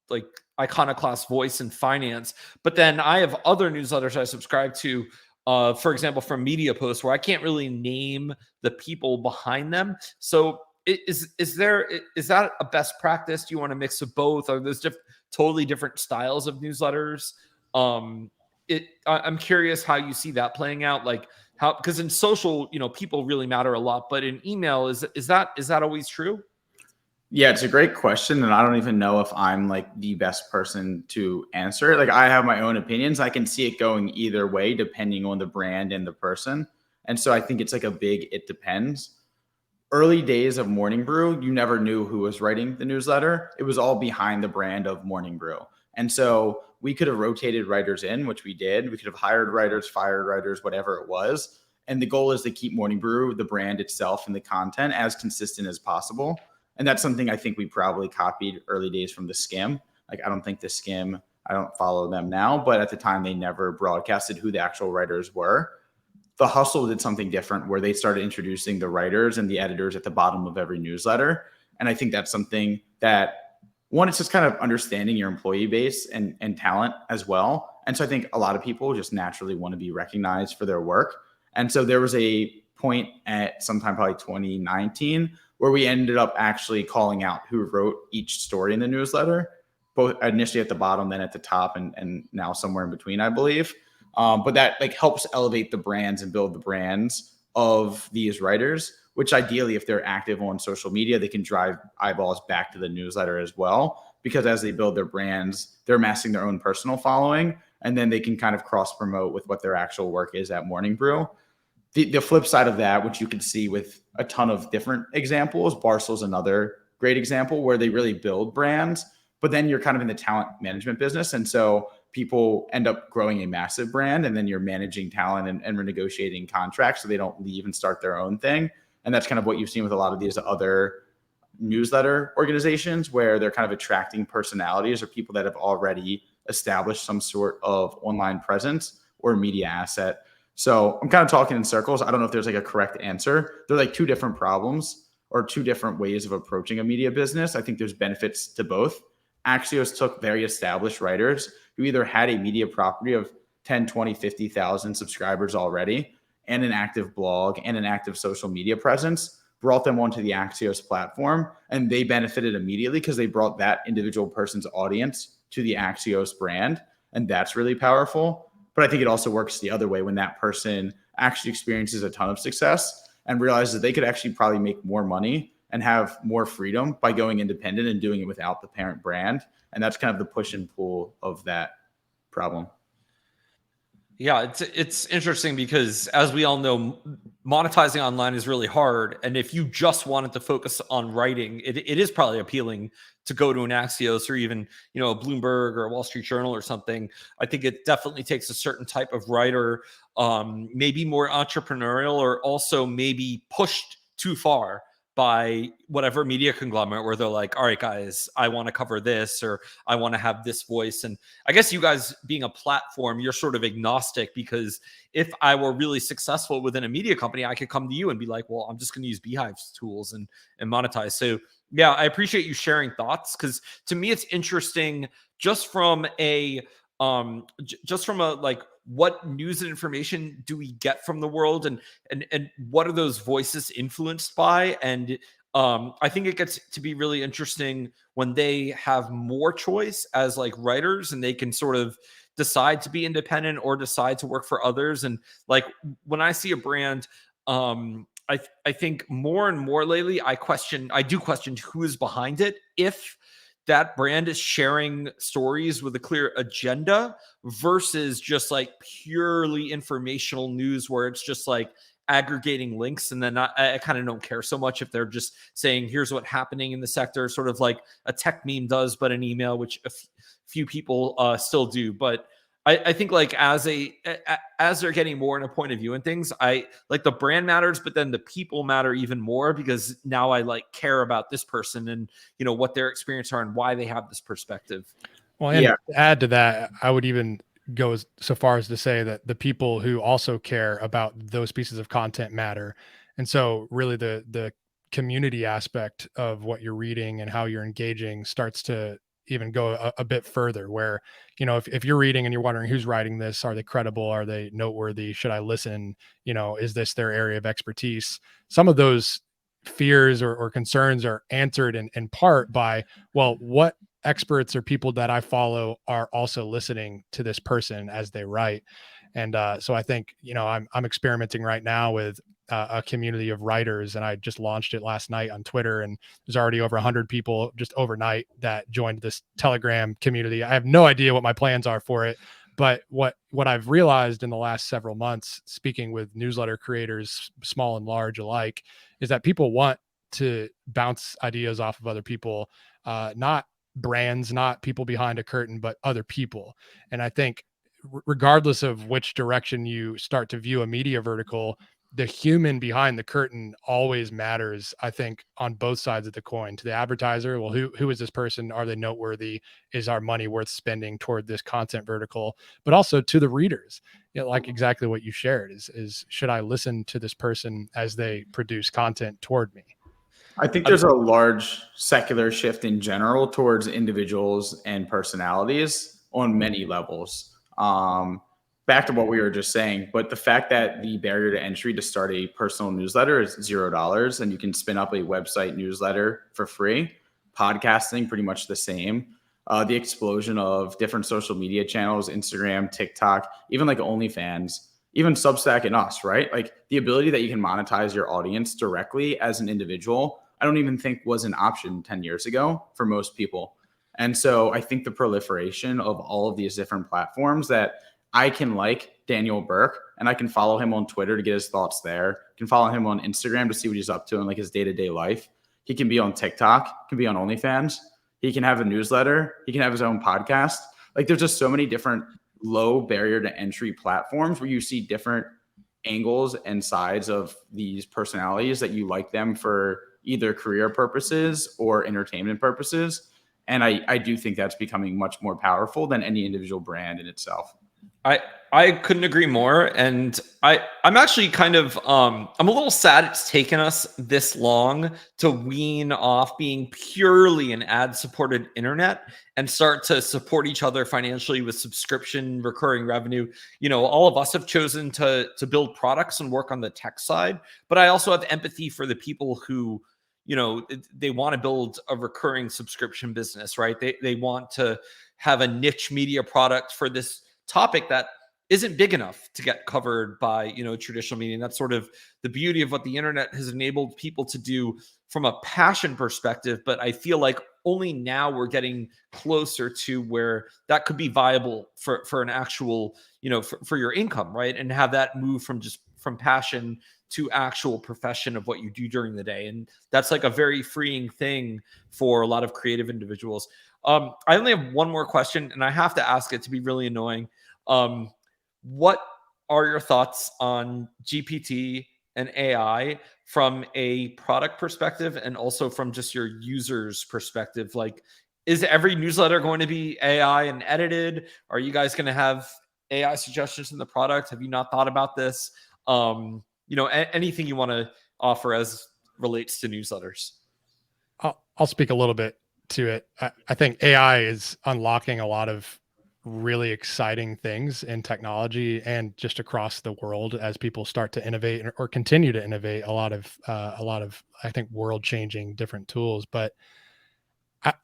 like iconoclast voice in finance. But then I have other newsletters I subscribe to, for example, from Media Post, where I can't really name the people behind them. So is that a best practice? Do you want to mix of both? Are those totally different styles of newsletters? I'm curious how you see that playing out. Like how, because in social, people really matter a lot, but in email, is that always true? Yeah, it's a great question. And I don't even know if I'm like the best person to answer it. Like I have my own opinions. I can see it going either way depending on the brand and the person. And so I think it's like a big, it depends. Early days of Morning Brew, you never knew who was writing the newsletter. It was all behind the brand of Morning Brew. And so we could have rotated writers in, which we did. We could have hired writers, fired writers, whatever it was. And the goal is to keep Morning Brew, the brand itself, and the content as consistent as possible. And that's something I think we probably copied early days from the Skim. Like, I don't think the Skim, I don't follow them now, but at the time they never broadcasted who the actual writers were. The Hustle did something different where they started introducing the writers and the editors at the bottom of every newsletter. And I think that's something that, one, it's just kind of understanding your employee base and talent as well. And so I think a lot of people just naturally want to be recognized for their work. And so there was a point at sometime probably 2019 where we ended up actually calling out who wrote each story in the newsletter, both initially at the bottom, then at the top, and now somewhere in between, I believe. But that like helps elevate the brands and build the brands of these writers, which ideally, if they're active on social media, they can drive eyeballs back to the newsletter as well, because as they build their brands, they're amassing their own personal following, and then they can kind of cross promote with what their actual work is at Morning Brew. The flip side of that, which you can see with a ton of different examples, Barstool's another great example where they really build brands, but then you're kind of in the talent management business. And so people end up growing a massive brand, and then you're managing talent and renegotiating contracts so they don't leave and start their own thing. And that's kind of what you've seen with a lot of these other newsletter organizations, where they're kind of attracting personalities or people that have already established some sort of online presence or media asset. So I'm kind of talking in circles. I don't know if there's like a correct answer. They're like two different problems or two different ways of approaching a media business. I think there's benefits to both. Axios took very established writers who either had a media property of 10, 20, 50,000 subscribers already and an active blog and an active social media presence, brought them onto the Axios platform, and they benefited immediately because they brought that individual person's audience to the Axios brand. And that's really powerful. But I think it also works the other way when that person actually experiences a ton of success and realizes that they could actually probably make more money and have more freedom by going independent and doing it without the parent brand. And that's kind of the push and pull of that problem. Yeah, it's interesting because, as we all know, monetizing online is really hard. And if you just wanted to focus on writing, it is probably appealing to go to an Axios or even, a Bloomberg or a Wall Street Journal or something. I think it definitely takes a certain type of writer, maybe more entrepreneurial, or also maybe pushed too far by whatever media conglomerate where they're like, all right, guys, I want to cover this, or I want to have this voice. And I guess you guys being a platform, you're sort of agnostic, because if I were really successful within a media company, I could come to you and be like, well, I'm just going to use Beehiiv's tools and monetize. So yeah, I appreciate you sharing thoughts, because to me, it's interesting just from a like, what news and information do we get from the world, and what are those voices influenced by? And I think it gets to be really interesting when they have more choice as like writers, and they can sort of decide to be independent or decide to work for others. And like, when I see a brand, I think more and more lately, I do question who is behind it. If that brand is sharing stories with a clear agenda versus just like purely informational news where it's just like aggregating links. And then I kind of don't care so much if they're just saying, here's what's happening in the sector, sort of like a tech meme does, but an email, which few people still do. But I think like as they're getting more in a point of view and things, I like the brand matters, but then the people matter even more, because now I like care about this person and, you know, what their experience are and why they have this perspective. Well, and to add to that, I would even go so far as to say that the people who also care about those pieces of content matter. And so really the community aspect of what you're reading and how you're engaging starts to even go a bit further, where, you know, if you're reading and you're wondering who's writing this, are they credible? Are they noteworthy? Should I listen? You know, is this their area of expertise? Some of those fears or concerns are answered in part by, well, what experts or people that I follow are also listening to this person as they write. And so I think, you know, I'm experimenting right now with a community of writers, and I just launched it last night on Twitter, and there's already over 100 people just overnight that joined this Telegram community. I have no idea what my plans are for it, but what I've realized in the last several months, speaking with newsletter creators, small and large alike, is that people want to bounce ideas off of other people, not brands, not people behind a curtain, but other people. And I think regardless of which direction you start to view a media vertical, the human behind the curtain always matters, I think, on both sides of the coin. To the advertiser, well, who is this person? Are they noteworthy? Is our money worth spending toward this content vertical? But also to the readers, you know, like exactly what you shared is should I listen to this person as they produce content toward me? I think there's a large secular shift in general towards individuals and personalities on many levels. Back to what we were just saying, but the fact that the barrier to entry to start a personal newsletter is $0, and you can spin up a website newsletter for free. Podcasting, pretty much the same. The explosion of different social media channels, Instagram, TikTok, even like OnlyFans, even Substack and us, right? Like the ability that you can monetize your audience directly as an individual, I don't even think was an option 10 years ago for most people. And so I think the proliferation of all of these different platforms that I can like Daniel Berk and I can follow him on Twitter to get his thoughts there. I can follow him on Instagram to see what he's up to in like his day-to-day life. He can be on TikTok, can be on OnlyFans. He can have a newsletter. He can have his own podcast. Like there's just so many different low barrier to entry platforms where you see different angles and sides of these personalities that you like them for either career purposes or entertainment purposes. And I do think that's becoming much more powerful than any individual brand in itself. I couldn't agree more. And I'm actually kind of, I'm a little sad it's taken us this long to wean off being purely an ad supported internet and start to support each other financially with subscription recurring revenue. You know, all of us have chosen to build products and work on the tech side, but I also have empathy for the people who, you know, they want to build a recurring subscription business, right? They want to have a niche media product for this topic that isn't big enough to get covered by, you know, traditional media. And that's sort of the beauty of what the internet has enabled people to do from a passion perspective. But I feel like only now we're getting closer to where that could be viable for an actual, you know, for your income, right? And have that move from passion to actual profession of what you do during the day. And that's like a very freeing thing for a lot of creative individuals. I only have one more question, and I have to ask it to be really annoying. What are your thoughts on GPT and AI from a product perspective and also from just your users perspective? Like, is every newsletter going to be AI and edited? Are you guys going to have AI suggestions in the product? Have you not thought about this? Anything you want to offer as relates to newsletters? I'll speak a little bit to it. I think AI is unlocking a lot of really exciting things in technology and just across the world as people start to innovate or continue to innovate a lot of I think world changing different tools. But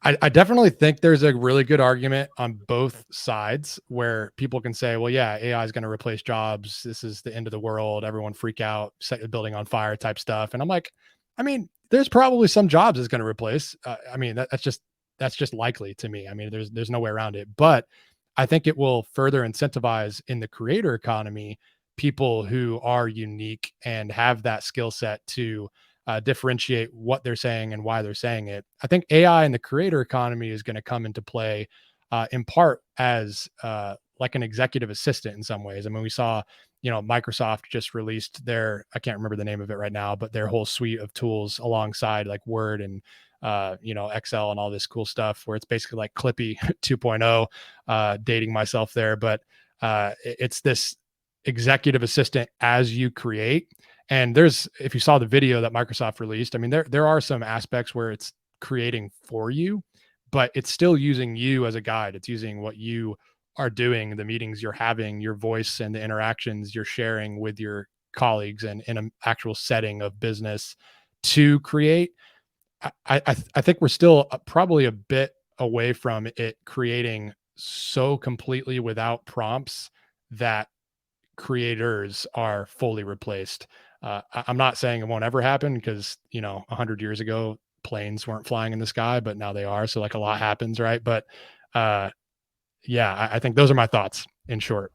I definitely think there's a really good argument on both sides where people can say, well, yeah, AI is going to replace jobs. This is the end of the world. Everyone freak out, set the building on fire type stuff. And I'm like, I mean, there's probably some jobs it's going to replace. I mean, that's just likely to me. I mean, there's no way around it. But I think it will further incentivize in the creator economy people who are unique and have that skill set to differentiate what they're saying and why they're saying it. I think AI in the creator economy is going to come into play in part as like an executive assistant in some ways. I mean, we saw, Microsoft just released I can't remember the name of it right now, but their whole suite of tools alongside like Word and, Excel and all this cool stuff where it's basically like Clippy 2.0, dating myself there. But it's this executive assistant as you create. And if you saw the video that Microsoft released, I mean, there are some aspects where it's creating for you, but it's still using you as a guide. It's using what you are doing, the meetings you're having, your voice and the interactions you're sharing with your colleagues and in an actual setting of business to create. I think we're still probably a bit away from it creating so completely without prompts that creators are fully replaced. I'm not saying it won't ever happen because, 100 years ago, planes weren't flying in the sky, but now they are. So like a lot happens, right? But I think those are my thoughts in short.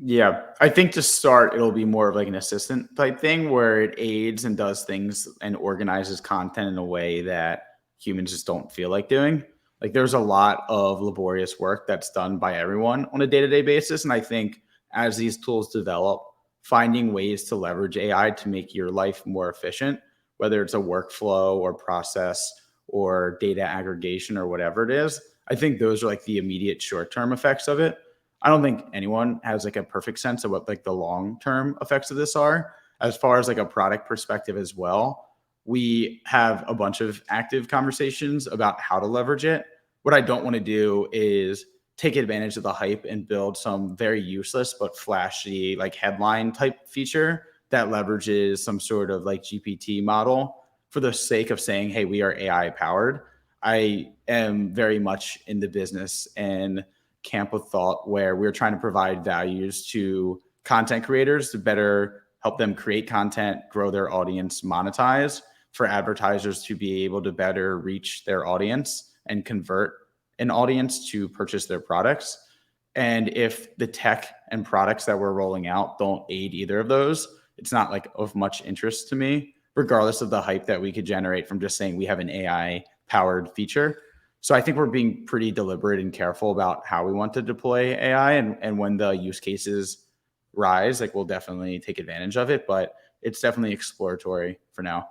Yeah, I think to start, it'll be more of like an assistant type thing where it aids and does things and organizes content in a way that humans just don't feel like doing. Like there's a lot of laborious work that's done by everyone on a day-to-day basis. And I think as these tools develop, finding ways to leverage AI to make your life more efficient, whether it's a workflow or process or data aggregation or whatever it is, I think those are like the immediate short-term effects of it. I don't think anyone has like a perfect sense of what like the long-term effects of this are. As far as like a product perspective as well, we have a bunch of active conversations about how to leverage it. What I don't want to do is take advantage of the hype and build some very useless but flashy like headline type feature that leverages some sort of like GPT model for the sake of saying, hey, we are AI powered. I am very much in the business and camp of thought where we're trying to provide values to content creators to better help them create content, grow their audience, monetize, for advertisers to be able to better reach their audience and convert an audience to purchase their products. And if the tech and products that we're rolling out don't aid either of those, it's not like of much interest to me, regardless of the hype that we could generate from just saying we have an AI powered feature. So I think we're being pretty deliberate and careful about how we want to deploy AI, and when the use cases rise, like we'll definitely take advantage of it, but it's definitely exploratory for now.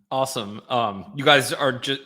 Awesome. You guys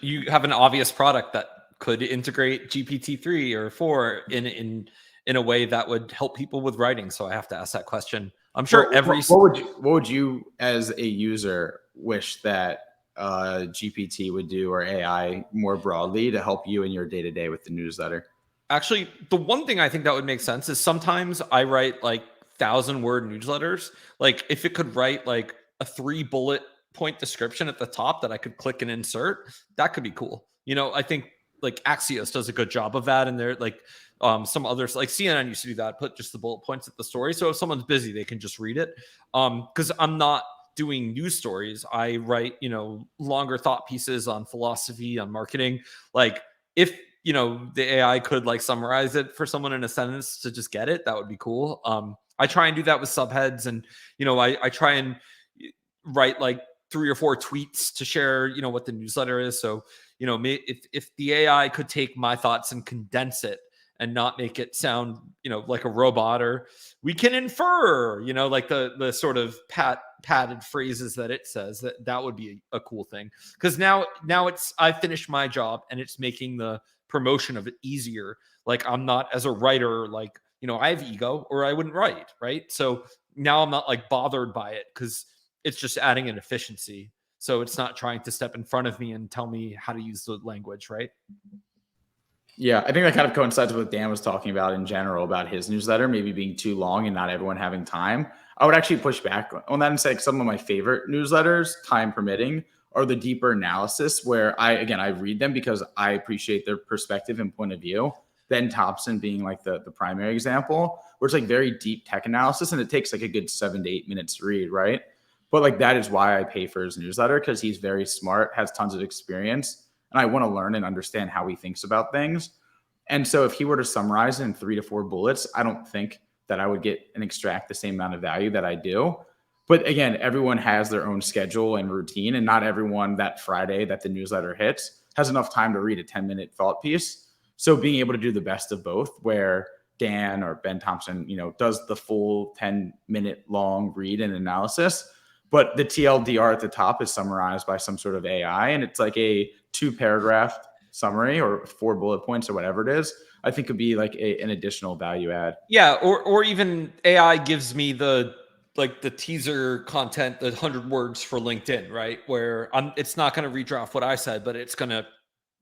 you have an obvious product that could integrate GPT-3 or 4 in a way that would help people with writing. So I have to ask that question. I'm sure what would you as a user wish that GPT would do, or AI more broadly, to help you in your day-to-day with the newsletter? Actually, the one thing I think that would make sense is sometimes I write like 1,000-word newsletters. Like if it could write like a 3-bullet point description at the top that I could click and insert, that could be cool. I think like Axios does a good job of that, and they're like some others like CNN used to do that, put just the bullet points at the story. So if someone's busy, they can just read it. Because I'm not doing news stories. I write, longer thought pieces on philosophy, on marketing. Like if, the AI could like summarize it for someone in a sentence to just get it, that would be cool. I try and do that with subheads, and, I try and write like 3 or 4 tweets to share, what the newsletter is. So, if the AI could take my thoughts and condense it and not make it sound, like a robot, or we can infer, like the sort of padded phrases that it says. That would be a cool thing, because now I finished my job and it's making the promotion of it easier. Like, I'm not, as a writer, like, I have ego, or I wouldn't write, right? So now I'm not like bothered by it, because it's just adding an efficiency. So it's not trying to step in front of me and tell me how to use the language, right? Yeah, I think that kind of coincides with what Dan was talking about in general about his newsletter maybe being too long and not everyone having time. I would actually push back on that and say some of my favorite newsletters, time permitting, are the deeper analysis where I read them because I appreciate their perspective and point of view. Ben Thompson being like the primary example, where it's like very deep tech analysis and it takes like a good 7 to 8 minutes to read, right? But like that is why I pay for his newsletter, because he's very smart, has tons of experience, and I want to learn and understand how he thinks about things. And so if he were to summarize in 3 to 4 bullets, I don't think that I would get and extract the same amount of value that I do. But again, everyone has their own schedule and routine, and not everyone that Friday that the newsletter hits has enough time to read a 10-minute thought piece. So being able to do the best of both, where Dan or Ben Thompson, does the full 10-minute long read and analysis, but the TLDR at the top is summarized by some sort of AI, and it's like a 2-paragraph summary or 4 bullet points or whatever it is, I think could be like an additional value add. Yeah, or even AI gives me the teaser content, the 100 words for LinkedIn, right? Where it's not going to redraft what I said, but it's going to,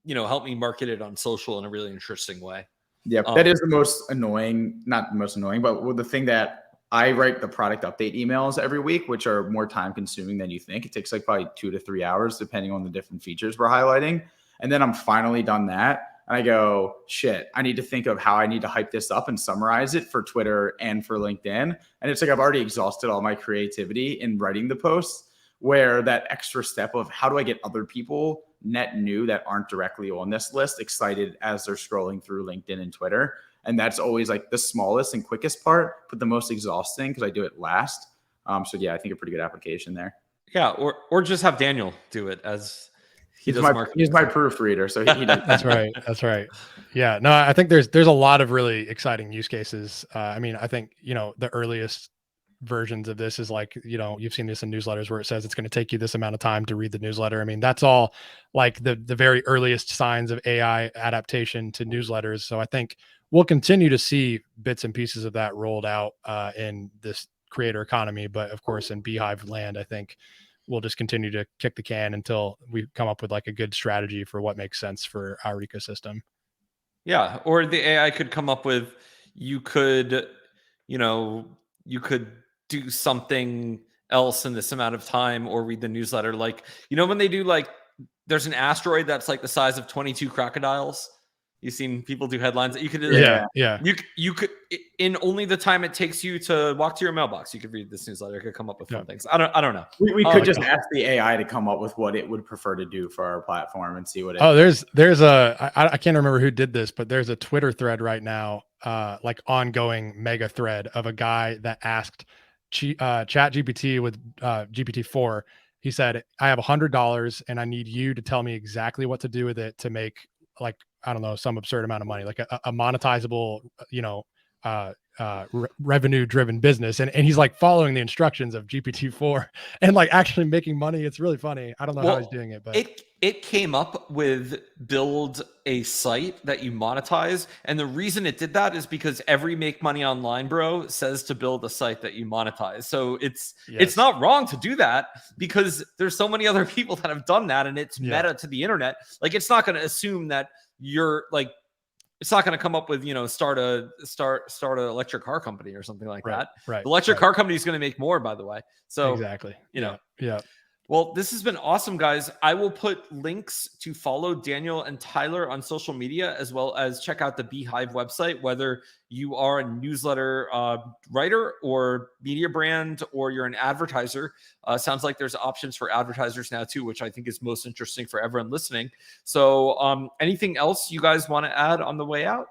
help me market it on social in a really interesting way. Yeah, that is the most annoying, not the most annoying, but the thing that I write the product update emails every week, which are more time consuming than you think. It takes like probably 2 to 3 hours, depending on the different features we're highlighting. And then I'm finally done that. And I go, shit, I need to think of how I need to hype this up and summarize it for Twitter and for LinkedIn. And it's like I've already exhausted all my creativity in writing the posts, where that extra step of how do I get other people net new that aren't directly on this list excited as they're scrolling through LinkedIn and Twitter. And that's always like the smallest and quickest part, but the most exhausting because I do it last. So yeah, I think a pretty good application there. Yeah, or just have Daniel do it, as he's my proofreader, so he does. That's right. Yeah, no, I think there's a lot of really exciting use cases. I mean, I think the earliest versions of this is like, you've seen this in newsletters where it says it's going to take you this amount of time to read the newsletter. I mean, that's all like the very earliest signs of AI adaptation to newsletters. So I think we'll continue to see bits and pieces of that rolled out in this creator economy. But of course, in Beehiiv land, I think we'll just continue to kick the can until we come up with like a good strategy for what makes sense for our ecosystem. Yeah. Or the AI could come up with, you could do something else in this amount of time, or read the newsletter. Like, when they do, like, there's an asteroid that's like the size of 22 crocodiles. You've seen people do headlines that you could do. Yeah. You could, in only the time it takes you to walk to your mailbox, you could read this newsletter. It could come up with fun things. I don't know. We could just ask the AI to come up with what it would prefer to do for our platform and see what it. Oh, there's I can't remember who did this, but there's a Twitter thread right now, like ongoing mega thread of a guy that asked Chat GPT with GPT-4. He said, I have $100 and I need you to tell me exactly what to do with it to make, like, I don't know, some absurd amount of money, like a monetizable, revenue driven business. And he's like following the instructions of GPT-4 and like actually making money. It's really funny. I don't know how he's doing it, but it came up with build a site that you monetize. And the reason it did that is because every make money online bro says to build a site that you monetize. So it's not wrong to do that, because there's so many other people that have done that, and it's meta to the internet. Like, it's not going to assume that you're like, it's not going to come up with, start an electric car company or something like that. Right. The electric car company is going to make more, by the way. So exactly. Yeah. Well, this has been awesome, guys. I will put links to follow Daniel and Tyler on social media, as well as check out the Beehiiv website, whether you are a newsletter writer or media brand, or you're an advertiser. Sounds like there's options for advertisers now too, which I think is most interesting for everyone listening. So anything else you guys want to add on the way out?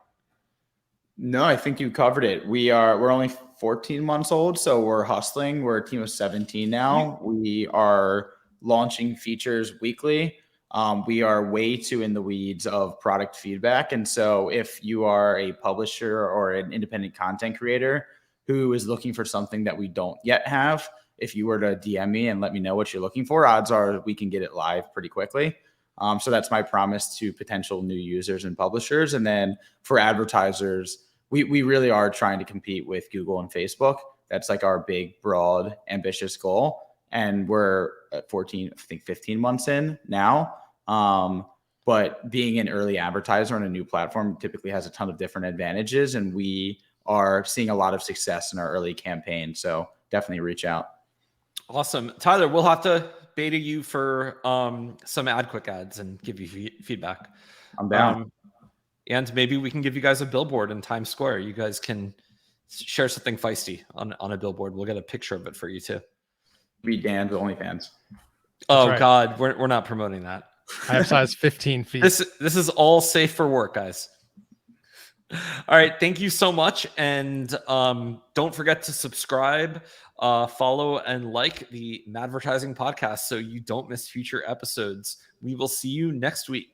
No, I think you covered it. We're only 14 months old, so we're hustling. We're a team of 17 now. We are launching features weekly. we are way too in the weeds of product feedback. And so if you are a publisher or an independent content creator who is looking for something that we don't yet have, if you were to DM me and let me know what you're looking for, odds are we can get it live pretty quickly. So that's my promise to potential new users and publishers. And then for advertisers, we really are trying to compete with Google and Facebook. That's like our big, broad, ambitious goal. And we're at 15 months in now. But being an early advertiser on a new platform typically has a ton of different advantages. And we are seeing a lot of success in our early campaign. So definitely reach out. Awesome. Tyler, we'll have to beta you for some AdQuick ads and give you feedback. I'm down. And maybe we can give you guys a billboard in Times Square. You guys can share something feisty on a billboard. We'll get a picture of it for you too. Be Dan's OnlyFans. Oh right. God, we're not promoting that. I have size 15 feet. This is all safe for work, guys. All right, thank you so much, and don't forget to subscribe, follow, and like the Madvertising Podcast so you don't miss future episodes. We will see you next week.